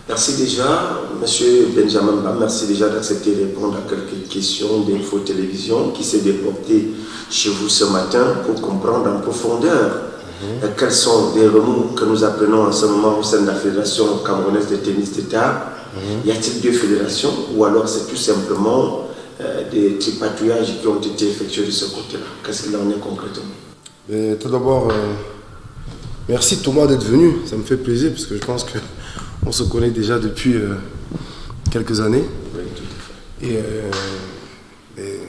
Merci déjà, Monsieur Benjamin Ba, merci déjà d'accepter de répondre à quelques questions d'Info Télévision qui s'est déportée chez vous ce matin pour comprendre en profondeur quels sont les remous que nous apprenons en ce moment au sein de la Fédération camerounaise de tennis de table. Y a-t-il deux fédérations ou alors c'est tout simplement des tripatouillages qui ont été effectués de ce côté-là? Qu'est-ce qu'il en est concrètement? Tout d'abord, merci Thomas d'être venu, ça me fait plaisir parce que je pense qu'on se connaît déjà depuis quelques années. Oui, tout à fait. Et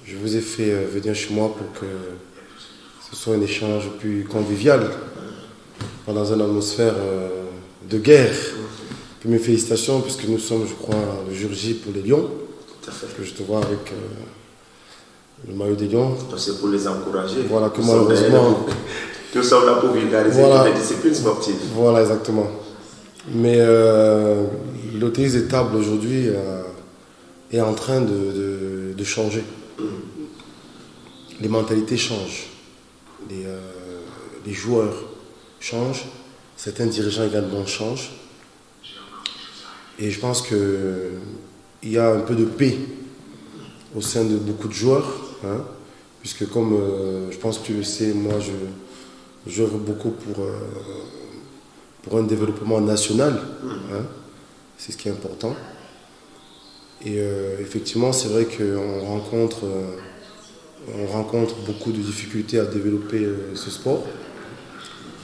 je vous ai fait venir chez moi pour que ce soit un échange plus convivial, pas dans une atmosphère de guerre. Puis mes félicitations puisque nous sommes, je crois, le jour J pour les Lions. Tout à fait. Que je te vois avec le maillot des Lions. C'est pour les encourager. Voilà, que malheureusement... Nous sommes là pour vulgariser les disciplines sportives. Voilà, exactement. Mais le tennis de table aujourd'hui est en train de changer. Les mentalités changent. Les joueurs changent. Certains dirigeants également changent. Et je pense qu'il y a un peu de paix au sein de beaucoup de joueurs. Hein, puisque comme je pense que tu le sais, moi je œuvre beaucoup pour un développement national. Hein, c'est ce qui est important. Et effectivement, c'est vrai qu'on rencontre beaucoup de difficultés à développer ce sport.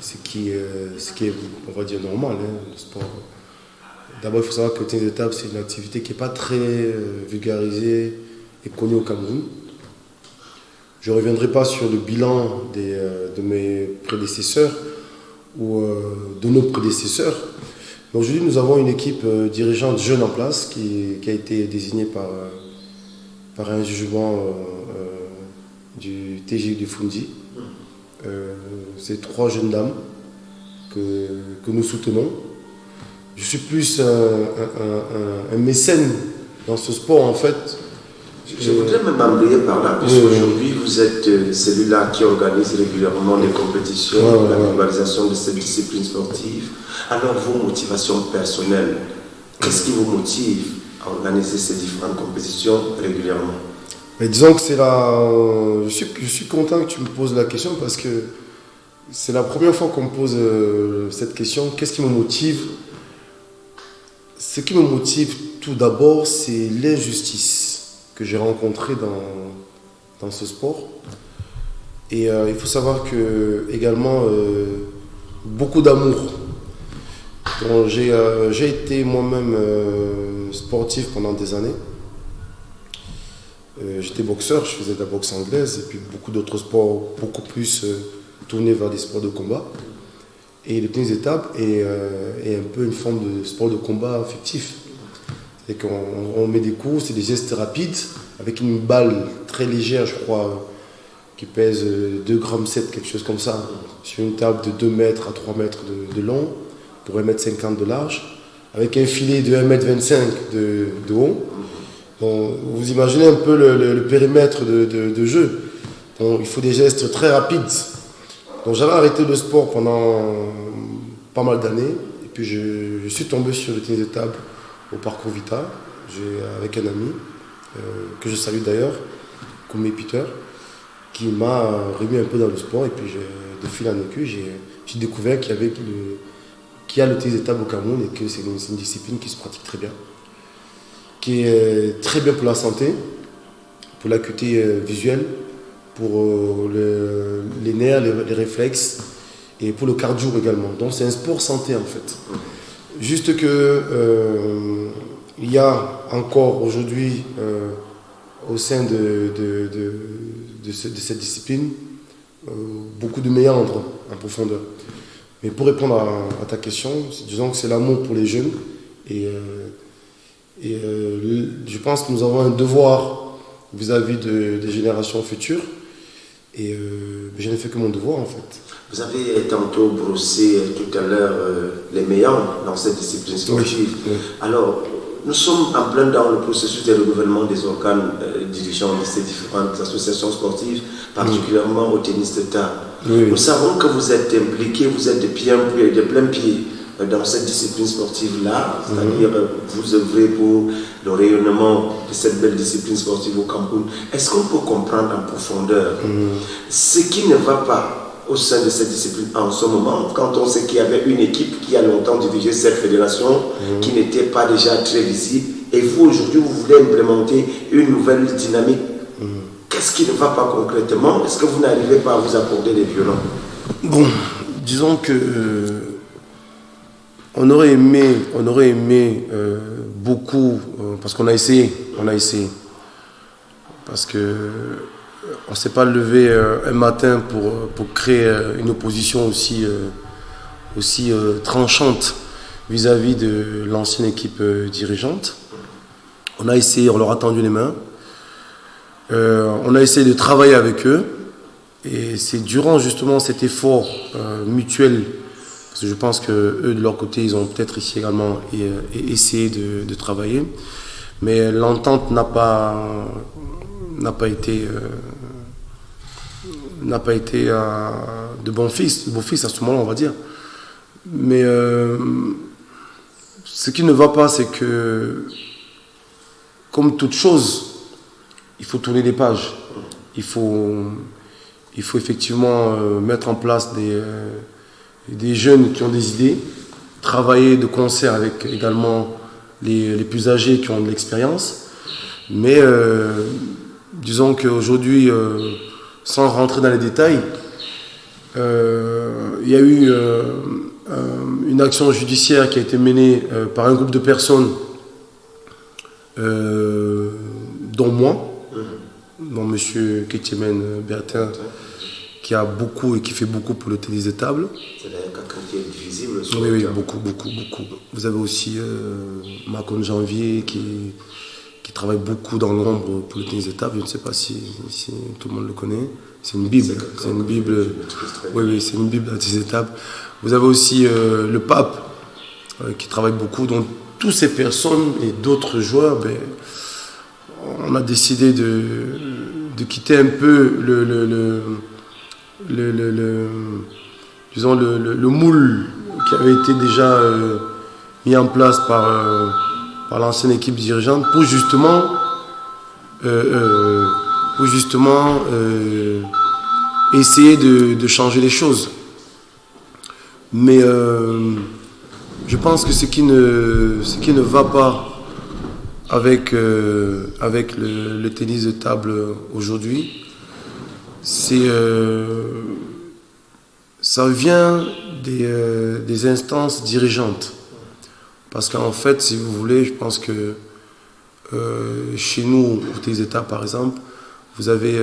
Ce qui est, on va dire, normal. Hein, le sport. D'abord, il faut savoir que le tennis de table, c'est une activité qui n'est pas très vulgarisée et connue au Cameroun. Je ne reviendrai pas sur le bilan de mes prédécesseurs ou de nos prédécesseurs. Aujourd'hui, nous avons une équipe dirigeante jeune en place qui a été désignée par un jugement du TJ du Fundi. C'est 3 jeunes dames que nous soutenons. Je suis plus un mécène dans ce sport en fait. Je voudrais même embrayer par là, puisqu'aujourd'hui vous êtes celui-là qui organise régulièrement les compétitions, la vulgarisation de cette discipline sportive. Alors vos motivations personnelles, qu'est-ce qui vous motive à organiser ces différentes compétitions régulièrement? Mais disons que c'est je suis content que tu me poses la question parce que c'est la première fois qu'on me pose cette question. Qu'est-ce qui me motive? Ce qui me motive tout d'abord, c'est l'injustice que j'ai rencontrée dans ce sport. Et il faut savoir que également beaucoup d'amour. J'ai été moi-même sportif pendant des années. J'étais boxeur, je faisais de la boxe anglaise et puis beaucoup d'autres sports beaucoup plus tournés vers des sports de combat. Et le tennis de table est un peu une forme de sport de combat fictif. C'est qu'on met des coups, c'est des gestes rapides avec une balle très légère, je crois, qui pèse 2,7 grammes, quelque chose comme ça, sur une table de 2 mètres à 3 mètres de long pour 1,50 m de large, avec un filet de 1,25 m de haut. Bon, vous imaginez un peu le périmètre de jeu. Bon, il faut des gestes très rapides. Donc j'avais arrêté le sport pendant pas mal d'années. Et puis je suis tombé sur le tennis de table au Parcours Vita, avec un ami, que je salue d'ailleurs, Koumé Peter, qui m'a remis un peu dans le sport. Et puis de fil en aiguille, j'ai découvert qu'il y a le tennis de table au Cameroun et que c'est une discipline qui se pratique très bien, qui est très bien pour la santé, pour l'acuité visuelle, pour les nerfs, les réflexes et pour le cardio également. Donc c'est un sport santé en fait. Juste que il y a encore aujourd'hui au sein de cette discipline beaucoup de méandres en profondeur. Mais pour répondre à ta question, disons que c'est l'amour pour les jeunes. Et je pense que nous avons un devoir vis-à-vis des générations futures. Et je n'ai fait que mon devoir en fait. Vous avez tantôt brossé tout à l'heure les meilleurs dans cette discipline sportive. Oui. Alors, nous sommes en plein dans le processus de renouvellement des organes dirigeants de ces différentes associations sportives, particulièrement au tennis de table. Oui. Nous savons que vous êtes impliqués, vous êtes de plein pied dans cette discipline sportive-là, c'est-à-dire vous œuvrez pour le rayonnement de cette belle discipline sportive au Cameroun. Est-ce qu'on peut comprendre en profondeur ce qui ne va pas au sein de cette discipline en ce moment, quand on sait qu'il y avait une équipe qui a longtemps dirigé cette fédération, qui n'était pas déjà très visible, et vous aujourd'hui vous voulez implémenter une nouvelle dynamique. Qu'est-ce qui ne va pas concrètement? Est-ce que vous n'arrivez pas à vous accorder des violons? Bon, disons que on aurait aimé beaucoup, parce qu'on a essayé, parce que on ne s'est pas levé un matin pour créer une opposition aussi tranchante vis-à-vis de l'ancienne équipe dirigeante. On a essayé, on leur a tendu les mains. On a essayé de travailler avec eux. Et c'est durant justement cet effort mutuel, parce que je pense qu'eux de leur côté, ils ont peut-être ici également essayé de travailler. Mais l'entente n'a pas été de beau fils à ce moment-là, on va dire. Mais ce qui ne va pas, c'est que, comme toute chose, il faut tourner les pages. Il faut effectivement mettre en place des jeunes qui ont des idées, travailler de concert avec également les plus âgés qui ont de l'expérience. Mais disons qu'aujourd'hui, sans rentrer dans les détails, il y a eu une action judiciaire qui a été menée par un groupe de personnes, dont moi, dont M. Ketchemen Bertin, qui a beaucoup et qui fait beaucoup pour le tennis de table. C'est d'ailleurs quelqu'un qui est visible. Oui, beaucoup. Vous avez aussi Macon Janvier qui travaille beaucoup dans l'ombre pour le tennis de table. Je ne sais pas si tout le monde le connaît. C'est une Bible. C'est une Bible. Oui, c'est une Bible dans le tennis de table. Vous avez aussi le pape qui travaille beaucoup. Donc, toutes ces personnes et d'autres joueurs, on a décidé de quitter un peu disons le moule qui avait été déjà mis en place par l'ancienne équipe dirigeante pour justement essayer de changer les choses. Mais je pense que ce qui ne va pas avec le tennis de table aujourd'hui, ça vient des instances dirigeantes. Parce qu'en fait, si vous voulez, je pense que chez nous, au tennis de table par exemple, vous avez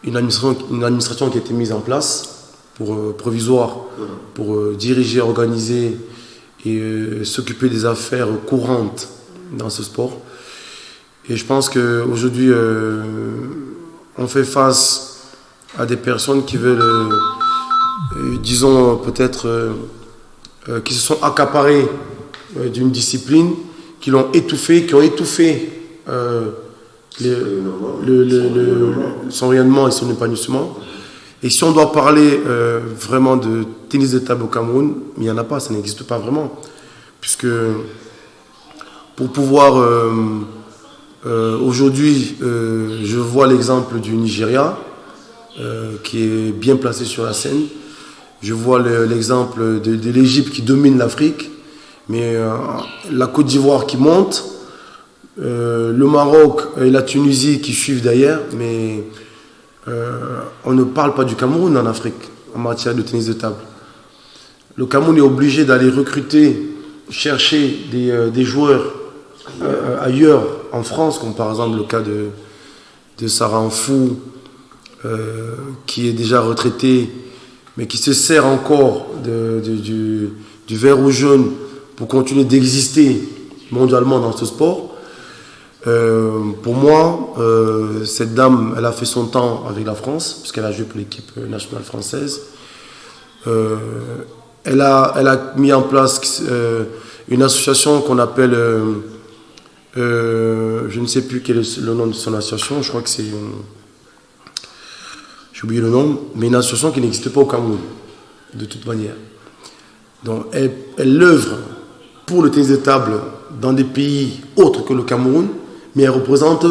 une administration qui a été mise en place provisoire pour diriger, organiser et s'occuper des affaires courantes dans ce sport. Et je pense qu'aujourd'hui, on fait face à des personnes qui veulent, disons peut-être, qui se sont accaparées d'une discipline, qui l'ont étouffé, qui ont étouffé son rayonnement et son épanouissement. Et si on doit parler vraiment de tennis de table au Cameroun, il n'y en a pas, ça n'existe pas vraiment. Puisque pour pouvoir... aujourd'hui, je vois l'exemple du Nigeria, qui est bien placé sur la scène. Je vois l'exemple de l'Égypte qui domine l'Afrique, mais la Côte d'Ivoire qui monte, le Maroc et la Tunisie qui suivent derrière, mais on ne parle pas du Cameroun en Afrique en matière de tennis de table. Le Cameroun est obligé d'aller recruter, chercher des joueurs ailleurs en France, comme par exemple le cas de Sarah Mfou, qui est déjà retraité mais qui se sert encore du vert ou jaune pour continuer d'exister mondialement dans ce sport. Pour moi, cette dame, elle a fait son temps avec la France, puisqu'elle a joué pour l'équipe nationale française. Elle a mis en place une association qu'on appelle, je ne sais plus quel est le nom de son association, je crois que c'est, j'ai oublié le nom, mais une association qui n'existe pas au Cameroun, de toute manière. Donc elle œuvre pour le tennis de table dans des pays autres que le Cameroun, mais elle représente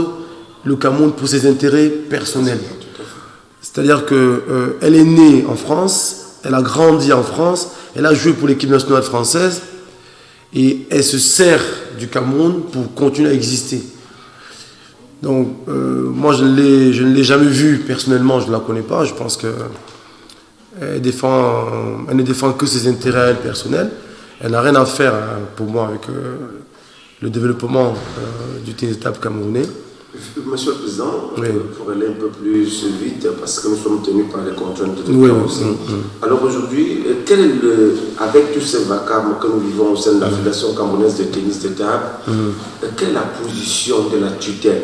le Cameroun pour ses intérêts personnels. C'est-à-dire qu'elle est née en France, elle a grandi en France, elle a joué pour l'équipe nationale française et elle se sert du Cameroun pour continuer à exister. Donc, moi, je ne l'ai jamais vue personnellement, je ne la connais pas. Je pense qu'elle ne défend que ses intérêts elle, personnels. Elle n'a rien à faire, pour moi, avec le développement du tennis de table camerounais. Monsieur le Président, oui. Pour aller un peu plus vite, parce que nous sommes tenus par les contraintes de temps aussi. Alors aujourd'hui, avec tous ces vacarmes que nous vivons au sein de la Fédération camerounaise de tennis de table, quelle est la position de la tutelle,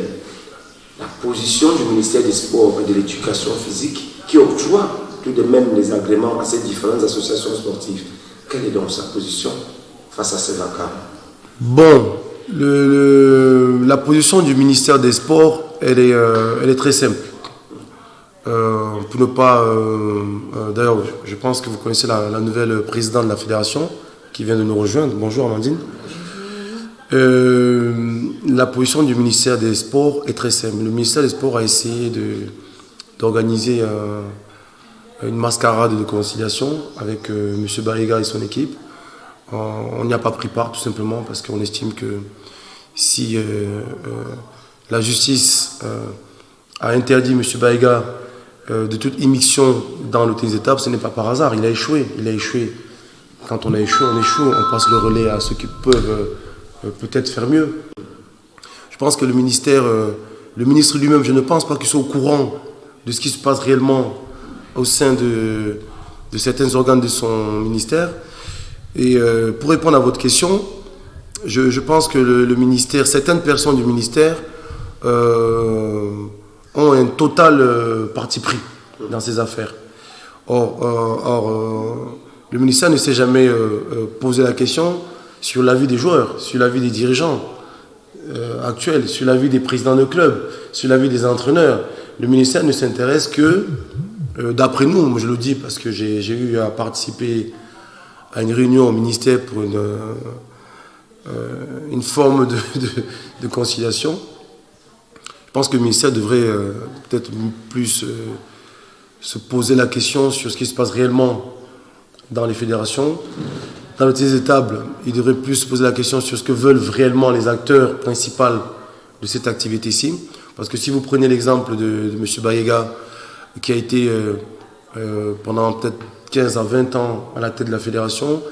la position du ministère des Sports et de l'Éducation physique qui octroie tout de même les agréments à ces différentes associations sportives? Quelle est donc sa position face à ces vacarmes? Bon, la position du ministère des Sports, elle est très simple. Pour ne pas... D'ailleurs, je pense que vous connaissez la nouvelle présidente de la fédération qui vient de nous rejoindre. Bonjour Amandine. La position du ministère des Sports est très simple. Le ministère des Sports a essayé d'organiser une mascarade de conciliation avec M. Barriga et son équipe. On n'y a pas pris part tout simplement parce qu'on estime que si la justice a interdit M. Baïga de toute immixtion dans le tennis de table, ce n'est pas par hasard, il a échoué. Quand on a échoué, on échoue, on passe le relais à ceux qui peuvent peut-être faire mieux. Je pense que le ministre lui-même, je ne pense pas qu'il soit au courant de ce qui se passe réellement au sein de certains organes de son ministère. Et pour répondre à votre question, je pense que le ministère, certaines personnes du ministère ont un total parti pris dans ces affaires. Or, le ministère ne s'est jamais posé la question sur l'avis des joueurs, sur l'avis des dirigeants actuels, sur l'avis des présidents de clubs, sur l'avis des entraîneurs. Le ministère ne s'intéresse que, d'après nous, je le dis parce que j'ai eu à participer à une réunion au ministère pour une forme de conciliation. Je pense que le ministère devrait peut-être plus se poser la question sur ce qui se passe réellement dans les fédérations. Dans le tennis de table, il devrait plus se poser la question sur ce que veulent réellement les acteurs principaux de cette activité-ci. Parce que si vous prenez l'exemple de M. Baïga, qui a été pendant peut-être 15 à 20 ans à la tête de la fédération,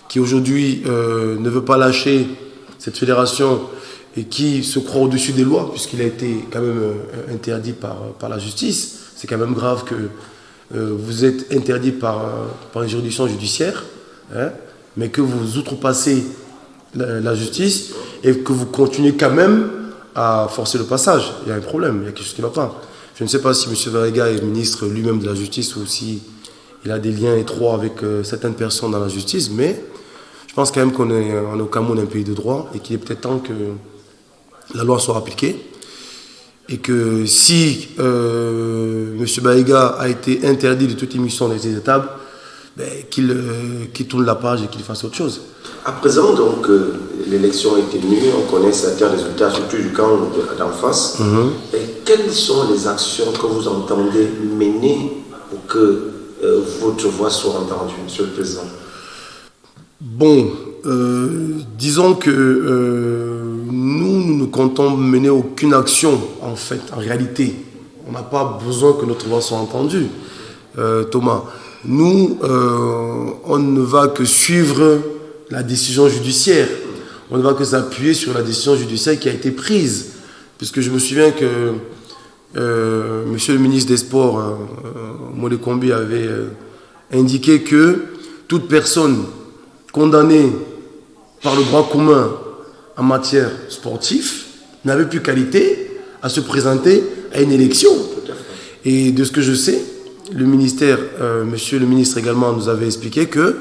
qui aujourd'hui ne veut pas lâcher cette fédération et qui se croit au-dessus des lois, puisqu'il a été quand même interdit par la justice. C'est quand même grave que vous êtes interdit par une juridiction judiciaire, hein, mais que vous outrepassez la justice et que vous continuez quand même à forcer le passage. Il y a un problème, il y a quelque chose qui ne va pas. Je ne sais pas si M. Varega est ministre lui-même de la justice ou si il a des liens étroits avec certaines personnes dans la justice, mais je pense quand même qu'on est au Cameroun un pays de droit et qu'il est peut-être temps que la loi soit appliquée et que si M. Baïga a été interdit de toute émission dans les tables, qu'il tourne la page et qu'il fasse autre chose. À présent, donc, l'élection est tenue, on connaît certains résultats, surtout du camp d'en face. Et quelles sont les actions que vous entendez mener pour que votre voix soit entendue, Monsieur le Président? Bon, disons que nous ne comptons mener aucune action, en fait, en réalité. On n'a pas besoin que notre voix soit entendue, Thomas. Nous, on ne va que suivre la décision judiciaire. On ne va que s'appuyer sur la décision judiciaire qui a été prise. Puisque je me souviens que Monsieur le ministre des Sports, Molé Combi, avait indiquait que toute personne condamnée par le droit commun en matière sportive n'avait plus qualité à se présenter à une élection. Et de ce que je sais, le ministère, monsieur le ministre également nous avait expliqué que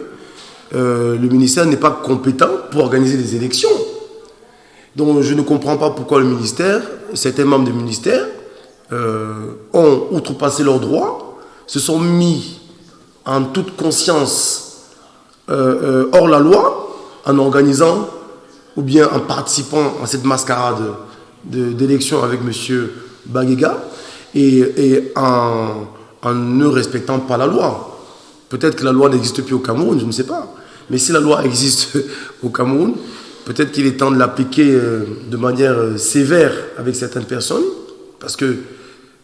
le ministère n'est pas compétent pour organiser des élections. Donc je ne comprends pas pourquoi le ministère, certains membres du ministère, ont outrepassé leurs droits, se sont mis en toute conscience hors la loi, en organisant ou bien en participant à cette mascarade d'élection avec M. Bagega et en ne respectant pas la loi. Peut-être que la loi n'existe plus au Cameroun, je ne sais pas. Mais si la loi existe au Cameroun, peut-être qu'il est temps de l'appliquer de manière sévère avec certaines personnes, parce que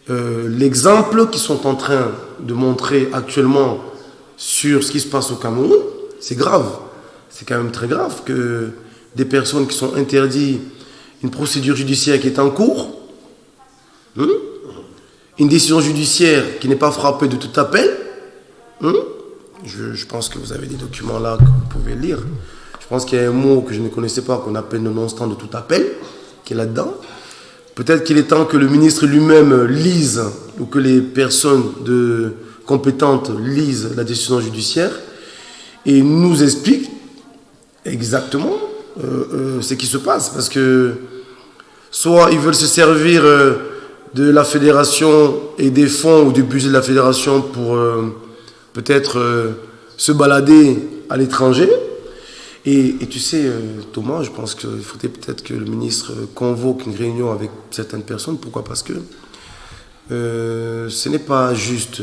l'exemple qu'ils sont en train de montrer actuellement sur ce qui se passe au Cameroun, c'est grave. C'est quand même très grave que des personnes qui sont interdites, une procédure judiciaire qui est en cours, une décision judiciaire qui n'est pas frappée de tout appel. Je pense que vous avez des documents là que vous pouvez lire. Je pense qu'il y a un mot que je ne connaissais pas qu'on appelle le non-stand de tout appel, qui est là-dedans. Peut-être qu'il est temps que le ministre lui-même lise, ou que les personnes compétentes lisent la décision judiciaire et nous expliquent exactement ce qui se passe. Parce que soit ils veulent se servir de la fédération et des fonds ou du budget de la fédération pour peut-être se balader à l'étranger. Et tu sais, Thomas, je pense qu'il faudrait peut-être que le ministre convoque une réunion avec certaines personnes. Pourquoi ? Parce que ce n'est pas juste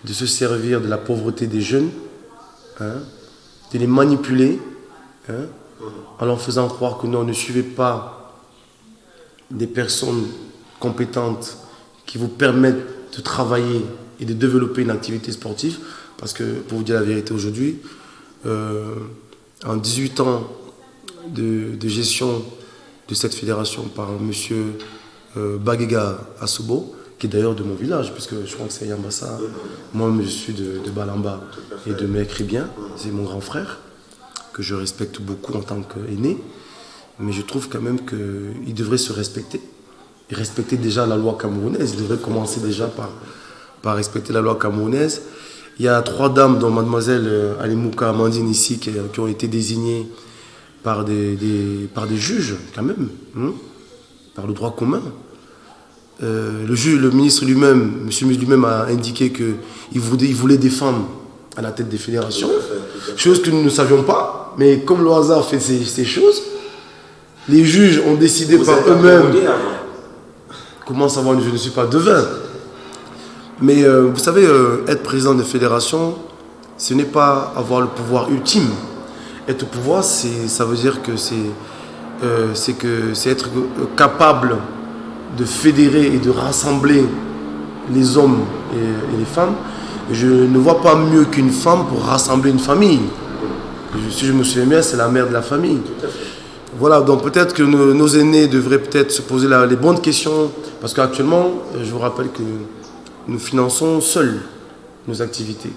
de se servir de la pauvreté des jeunes, de les manipuler, en leur faisant croire que non, ne suivez pas des personnes compétentes qui vous permettent de travailler et de développer une activité sportive. Parce que, pour vous dire la vérité aujourd'hui, en 18 ans de gestion de cette fédération par M. Bagega Asubo, qui est d'ailleurs de mon village, puisque je crois que c'est Yambassa, moi-même je suis de Balamba et de Mekribien, c'est mon grand frère, que je respecte beaucoup en tant qu'aîné, mais je trouve quand même qu'il devrait se respecter, et respecter déjà la loi camerounaise. Il devrait commencer déjà par respecter la loi camerounaise. Il y a 3 dames, dont mademoiselle Alimouka Amandine ici, qui ont été désignées par des juges, quand même, par le droit commun. Le ministre lui-même, M. Mus lui-même a indiqué qu'il voulait des femmes à la tête des fédérations, chose que nous ne savions pas, mais comme le hasard fait ces choses, les juges ont décidé par eux-mêmes. Comment savoir, je ne suis pas devin. Mais vous savez, être président de fédération, ce n'est pas avoir le pouvoir ultime. Être au pouvoir, ça veut dire que c'est être capable de fédérer et de rassembler les hommes et les femmes. Et je ne vois pas mieux qu'une femme pour rassembler une famille. Si je me souviens bien, c'est la mère de la famille. Voilà, donc peut-être que nos aînés devraient peut-être se poser les bonnes questions. Parce qu'actuellement, je vous rappelle que nous finançons seuls nos activités.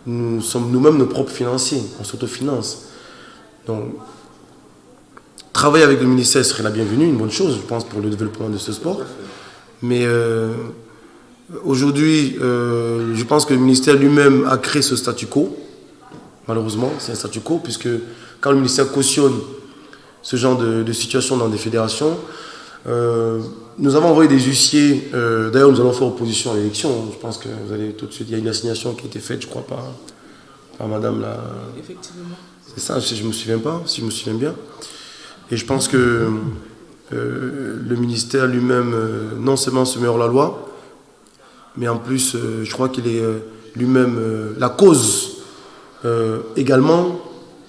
Nous sommes nous-mêmes nos propres financiers. On s'autofinance. Donc, travailler avec le ministère serait la bienvenue, une bonne chose, je pense, pour le développement de ce sport. Mais aujourd'hui, je pense que le ministère lui-même a créé ce statu quo. Malheureusement, c'est un statu quo, puisque quand le ministère cautionne ce genre de situation dans des fédérations, nous avons envoyé des huissiers. D'ailleurs, nous allons faire opposition à l'élection. Je pense que vous allez tout de suite. Il y a une assignation qui a été faite, je crois, par madame la. Effectivement. C'est ça, si je me souviens pas, si je me souviens bien. Et je pense que le ministère lui-même, non seulement se met hors la loi, mais en plus, je crois qu'il est lui-même la cause également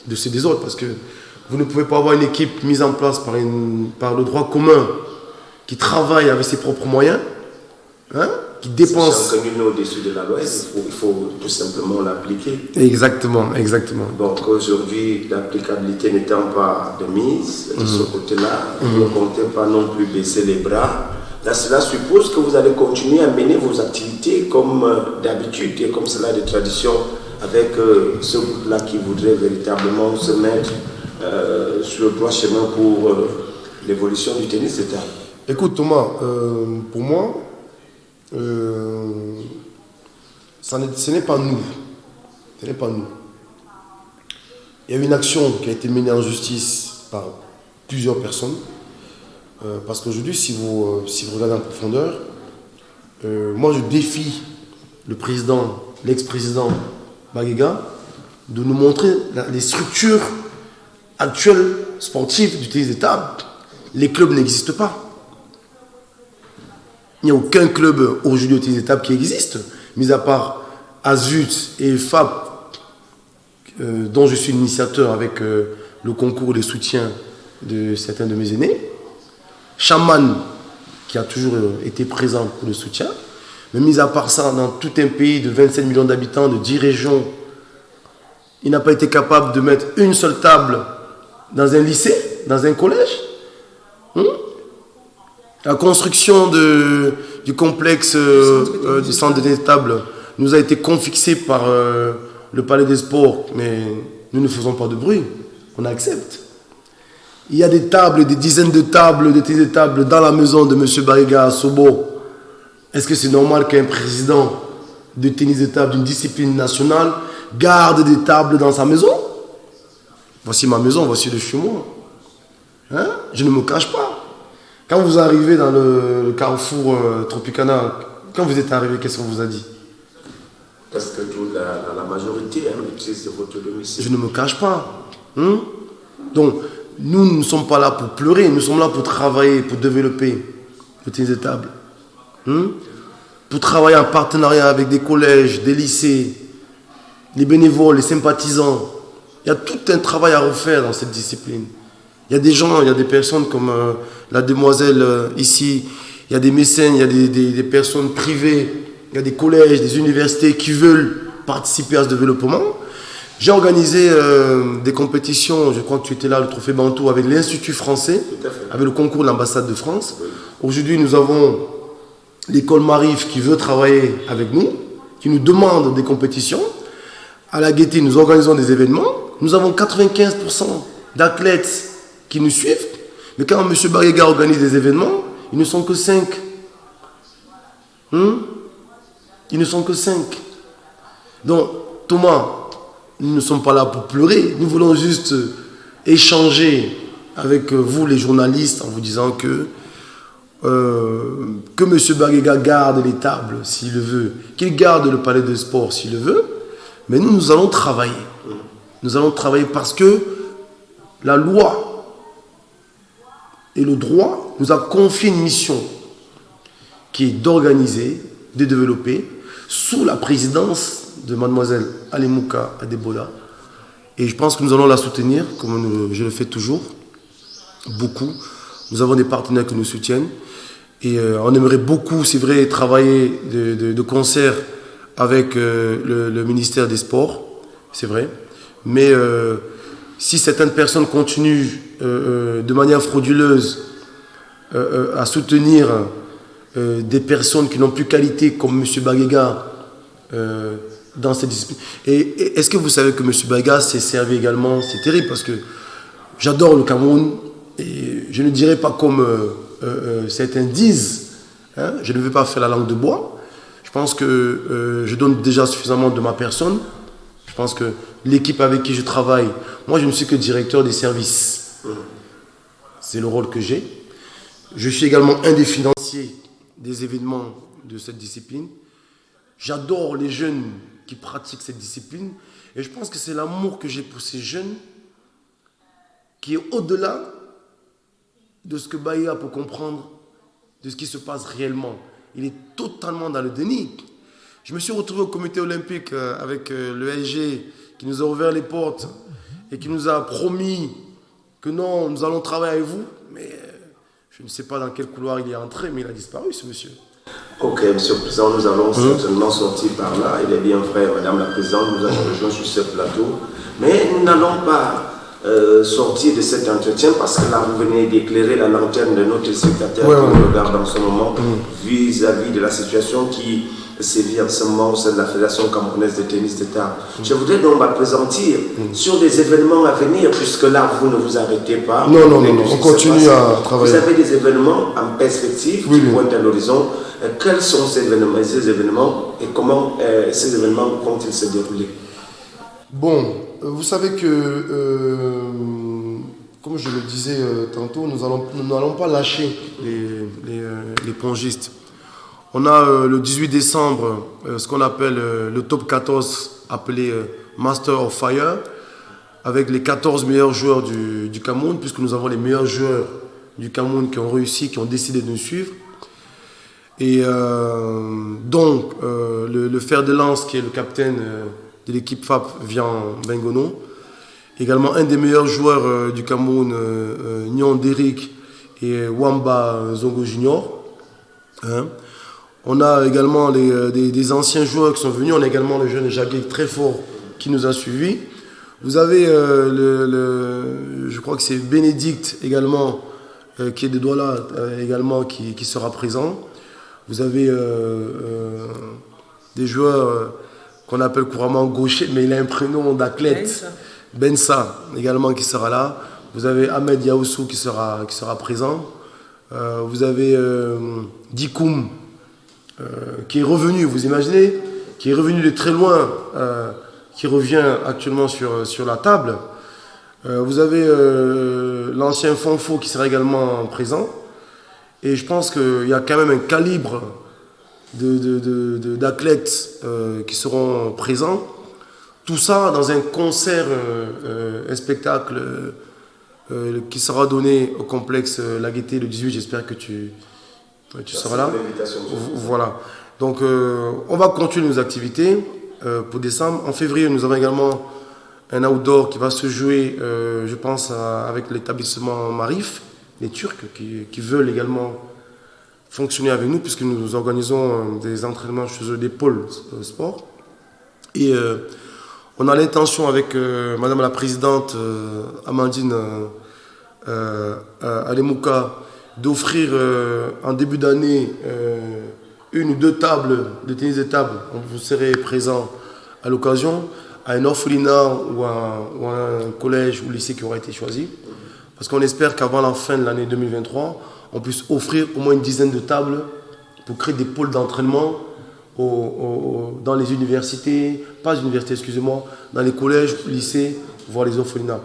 de ces désordres. Parce que vous ne pouvez pas avoir une équipe mise en place par le droit commun qui travaille avec ses propres moyens, qui dépense. Sachant que nul n'est au-dessus de la loi, il faut tout simplement l'appliquer. Exactement, exactement. Donc aujourd'hui, l'applicabilité n'étant pas de mise de ce côté-là, vous ne comptez pas non plus baisser les bras Là, cela suppose que vous allez continuer à mener vos activités comme d'habitude et comme cela de tradition avec ce groupe-là qui voudrait véritablement se mettre sur le droit chemin pour l'évolution du tennis de table. Écoute Thomas, pour moi, ce n'est pas nous. Ce n'est pas nous. Il y a une action qui a été menée en justice par plusieurs personnes. Parce qu'aujourd'hui, si vous regardez en profondeur, moi je défie le président, l'ex-président Bagega de nous montrer les structures actuelles sportives du tennis de table. Les clubs n'existent pas. Il n'y a aucun club aujourd'hui au tennis de table qui existe, mis à part Azut et FAP, dont je suis l'initiateur avec le concours et le soutien de certains de mes aînés. Chaman, qui a toujours été présent pour le soutien. Mais mis à part ça, dans tout un pays de 27 millions d'habitants, de 10 régions, il n'a pas été capable de mettre une seule table dans un lycée, dans un collège. La construction du complexe du centre de table nous a été confisquée par le Palais des Sports, mais nous ne faisons pas de bruit, on accepte. Il y a des tables, des dizaines de tables, des tables dans la maison de M. Bagega à Sobo. Est-ce que c'est normal qu'un président de tennis de table d'une discipline nationale garde des tables dans sa maison? Voici ma maison, voici le chez moi. Hein? Je ne me cache pas. Quand vous arrivez dans le carrefour Tropicana, quand vous êtes arrivé, qu'est-ce qu'on vous a dit? Parce que la majorité utilise votre domicile. Je ne me cache pas. Donc, nous ne sommes pas là pour pleurer, nous sommes là pour travailler, pour développer le tennis de table. Pour travailler en partenariat avec des collèges, des lycées, les bénévoles, les sympathisants. Il y a tout un travail à refaire dans cette discipline. Il y a des gens, il y a des personnes comme la demoiselle ici, il y a des mécènes, il y a des personnes privées, il y a des collèges, des universités qui veulent participer à ce développement. J'ai organisé des compétitions, je crois que tu étais là, le Trophée Bantou, avec l'Institut français, avec le concours de l'ambassade de France. Oui. Aujourd'hui, nous avons l'école Marif qui veut travailler avec nous, qui nous demande des compétitions. À la Gaîté, nous organisons des événements. Nous avons 95% d'athlètes qui nous suivent. Mais quand M. Bagega organise des événements, ils ne sont que 5. Ils ne sont que 5. Donc, Thomas, nous ne sommes pas là pour pleurer. Nous voulons juste échanger avec vous, les journalistes, en vous disant que M. Bagega garde les tables s'il le veut, qu'il garde le palais de sport s'il le veut. Mais nous allons travailler. Nous allons travailler parce que la loi et le droit nous a confié une mission qui est d'organiser, de développer, sous la présidence de mademoiselle Alimouka Adebola. Et je pense que nous allons la soutenir, comme je le fais toujours, beaucoup. Nous avons des partenaires qui nous soutiennent. Et on aimerait beaucoup, c'est vrai, travailler de concert avec le ministère des Sports, c'est vrai. Mais si certaines personnes continuent de manière frauduleuse à soutenir des personnes qui n'ont plus qualité comme M. Bagega dans cette discipline. Et est-ce que vous savez que M. Bagega s'est servi également? C'est terrible parce que j'adore le Cameroun et je ne dirais pas comme certains disent, hein, je ne veux pas faire la langue de bois. Je pense que je donne déjà suffisamment de ma personne. Je pense que l'équipe avec qui je travaille, moi je ne suis que directeur des services. C'est le rôle que j'ai. Je suis également un des financiers des événements de cette discipline. J'adore les jeunes qui pratiquent cette discipline. Et je pense que c'est l'amour que j'ai pour ces jeunes qui est au-delà de ce que Bahia peut comprendre, de ce qui se passe réellement. Il est totalement dans le déni. Je me suis retrouvé au comité olympique avec le SG qui nous a ouvert les portes et qui nous a promis que non, nous allons travailler avec vous. Mais je ne sais pas dans quel couloir il est entré, mais il a disparu, ce monsieur. Ok, Monsieur le Président, nous allons certainement sortir par là. Il est bien vrai, Madame la Présidente, nous avons rejoint sur ce plateau. Mais nous n'allons pas sortir de cet entretien, parce que là vous venez d'éclairer la lanterne de notre spectateur qui nous regarde en ce moment vis-à-vis de la situation qui sévit en ce moment au sein de la Fédération camerounaise de tennis de table. Je voudrais donc m'appesantir sur des événements à venir, puisque là vous ne vous arrêtez pas. Non, on continue à travailler. Vous avez des événements en perspective qui pointent à l'horizon. Quels sont ces événements et comment ces événements vont-ils se dérouler? Bon, vous savez que, comme je le disais tantôt, nous n'allons pas lâcher les pongistes. On a le 18 décembre ce qu'on appelle le top 14, appelé Master of Fire, avec les 14 meilleurs joueurs du Cameroun, puisque nous avons les meilleurs joueurs du Cameroun qui ont réussi, qui ont décidé de nous suivre. Et donc, le fer de lance, qui est le capitaine de l'équipe FAP, Vian Bengono. Également, un des meilleurs joueurs du Cameroun, Nyon Derrick et Wamba Zongo Junior. On a également des anciens joueurs qui sont venus. On a également le jeune Jagué très fort qui nous a suivis. Vous avez, je crois que c'est Bénédicte également, qui est de Douala également, qui sera présent. Vous avez des joueurs qu'on appelle couramment gaucher, mais il a un prénom d'athlète. Bensa également qui sera là. Vous avez Ahmed Yaoussou qui sera présent. Vous avez Dikoum qui est revenu, vous imaginez, qui est revenu de très loin, qui revient actuellement sur la table. Vous avez l'ancien Fonfo qui sera également présent. Et je pense qu'il y a quand même un calibre d'athlètes qui seront présents. Tout ça dans un concert, un spectacle qui sera donné au complexe La Gaîté le 18. J'espère que tu seras là. Voilà. Donc on va continuer nos activités pour décembre. En février, nous avons également un outdoor qui va se jouer, je pense, avec l'établissement Marif, les Turcs qui veulent également fonctionner avec nous, puisque nous organisons des entraînements chez eux, des pôles sport. Et on a l'intention avec Madame la Présidente Amandine Alemouka d'offrir en début d'année une ou deux tables de tennis de table. Vous serez présent à l'occasion, à un orphelinat ou à un collège ou lycée qui aura été choisi. Parce qu'on espère qu'avant la fin de l'année 2023, on puisse offrir au moins une dizaine de tables pour créer des pôles d'entraînement dans les universités, excusez-moi, dans les collèges, lycées, voire les orphelinats.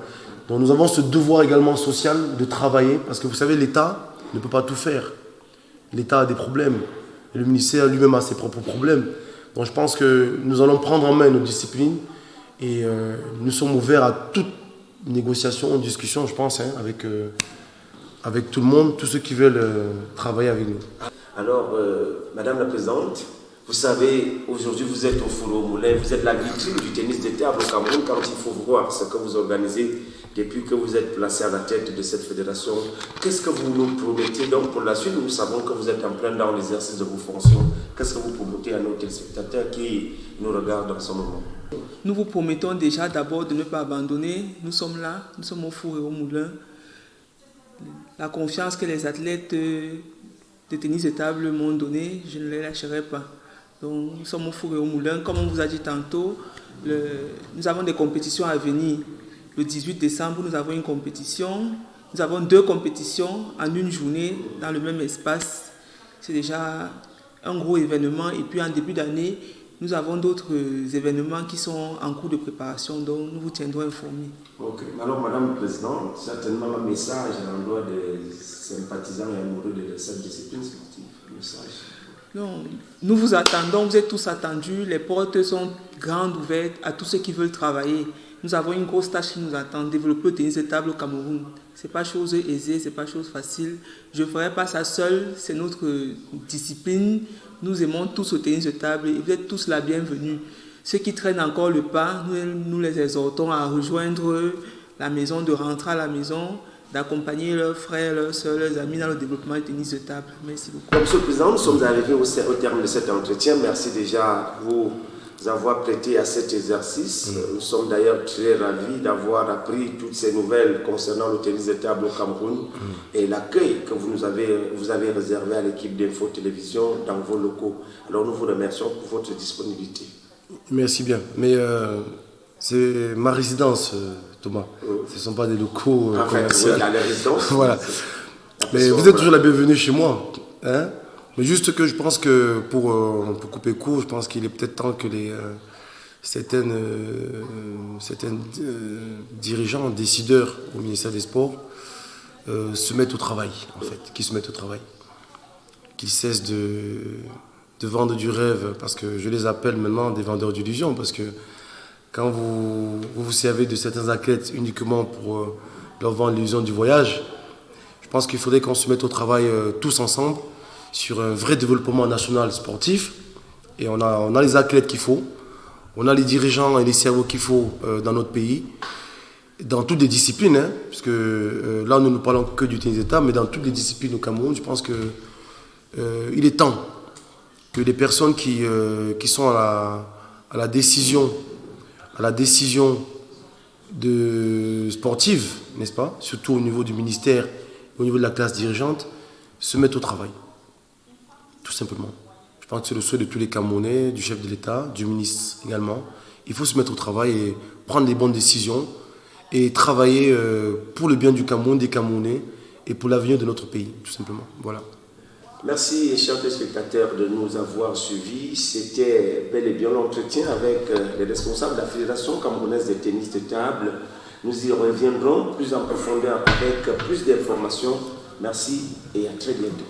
Donc nous avons ce devoir également social de travailler, parce que vous savez, l'État ne peut pas tout faire. L'État a des problèmes. Et le ministère lui-même a ses propres problèmes. Donc je pense que nous allons prendre en main nos disciplines et nous sommes ouverts à toute négociation, discussion, je pense, avec tout le monde, tous ceux qui veulent travailler avec nous. Alors, Madame la Présidente, vous savez, aujourd'hui vous êtes au four au moulin, vous êtes la vitrine du tennis de table au Cameroun quand il faut voir ce que vous organisez depuis que vous êtes placé à la tête de cette fédération. Qu'est-ce que vous nous promettez donc pour la suite? Nous savons que vous êtes en plein dans l'exercice de vos fonctions. Qu'est-ce que vous promettez à nos téléspectateurs qui nous regardent en ce moment? Nous vous promettons déjà d'abord de ne pas abandonner. Nous sommes là, nous sommes au four et au moulin. La confiance que les athlètes de tennis de table m'ont donnée, je ne les lâcherai pas. Donc nous sommes au four et au moulin. Comme on vous a dit tantôt, nous avons des compétitions à venir. Le 18 décembre, nous avons une compétition. Nous avons 2 compétitions en une journée dans le même espace. C'est déjà un gros événement. Et puis en début d'année, nous avons d'autres événements qui sont en cours de préparation, donc nous vous tiendrons informés. Ok. Alors, Madame la Présidente, certainement un message à l'endroit des sympathisants et amoureux de cette discipline sportive. Message. Non, nous vous attendons, vous êtes tous attendus. Les portes sont grandes ouvertes à tous ceux qui veulent travailler. Nous avons une grosse tâche qui nous attend, développer le tennis de table au Cameroun. Ce n'est pas chose aisée, ce n'est pas chose facile. Je ne ferai pas ça seul, c'est notre discipline. Nous aimons tous au tennis de table et vous êtes tous la bienvenue. Ceux qui traînent encore le pas, nous les exhortons à rejoindre la maison, de rentrer à la maison, d'accompagner leurs frères, leurs soeurs, leurs amis dans le développement du tennis de table. Merci beaucoup. Monsieur le Président, nous sommes arrivés au terme de cet entretien. Merci déjà à vous avoir prêté à cet exercice. Nous sommes d'ailleurs très ravis d'avoir appris toutes ces nouvelles concernant le tennis de table au Cameroun et l'accueil que vous avez réservé à l'équipe d'Info Télévision dans vos locaux. Alors nous vous remercions pour votre disponibilité. Merci bien. Mais c'est ma résidence, Thomas. Ce ne sont pas des locaux commerciaux. Oui, la résidence. Voilà. Mais vous êtes toujours la bienvenue chez moi. Hein? Mais juste que je pense que pour couper court, je pense qu'il est peut-être temps que certains dirigeants, décideurs au ministère des Sports se mettent au travail, en fait, qu'ils se mettent au travail. Qu'ils cessent de vendre du rêve, parce que je les appelle maintenant des vendeurs d'illusions, parce que quand vous servez de certains athlètes uniquement pour leur vendre l'illusion du voyage, je pense qu'il faudrait qu'on se mette au travail tous ensemble sur un vrai développement national sportif. Et on a les athlètes qu'il faut, on a les dirigeants et les cerveaux qu'il faut dans notre pays, dans toutes les disciplines, hein, parce que là nous ne parlons que du tennis d'état, mais dans toutes les disciplines au Cameroun, je pense qu'il est temps que les personnes qui sont à la décision sportive, n'est-ce pas, surtout au niveau du ministère, au niveau de la classe dirigeante, se mettent au travail. Tout simplement. Je pense que c'est le souhait de tous les Camerounais, du chef de l'État, du ministre également. Il faut se mettre au travail et prendre les bonnes décisions et travailler pour le bien du Cameroun, des Camerounais et pour l'avenir de notre pays, tout simplement. Voilà. Merci, chers téléspectateurs, de nous avoir suivis. C'était bel et bien l'entretien avec les responsables de la Fédération camerounaise de tennis de table. Nous y reviendrons plus en profondeur avec plus d'informations. Merci et à très bientôt.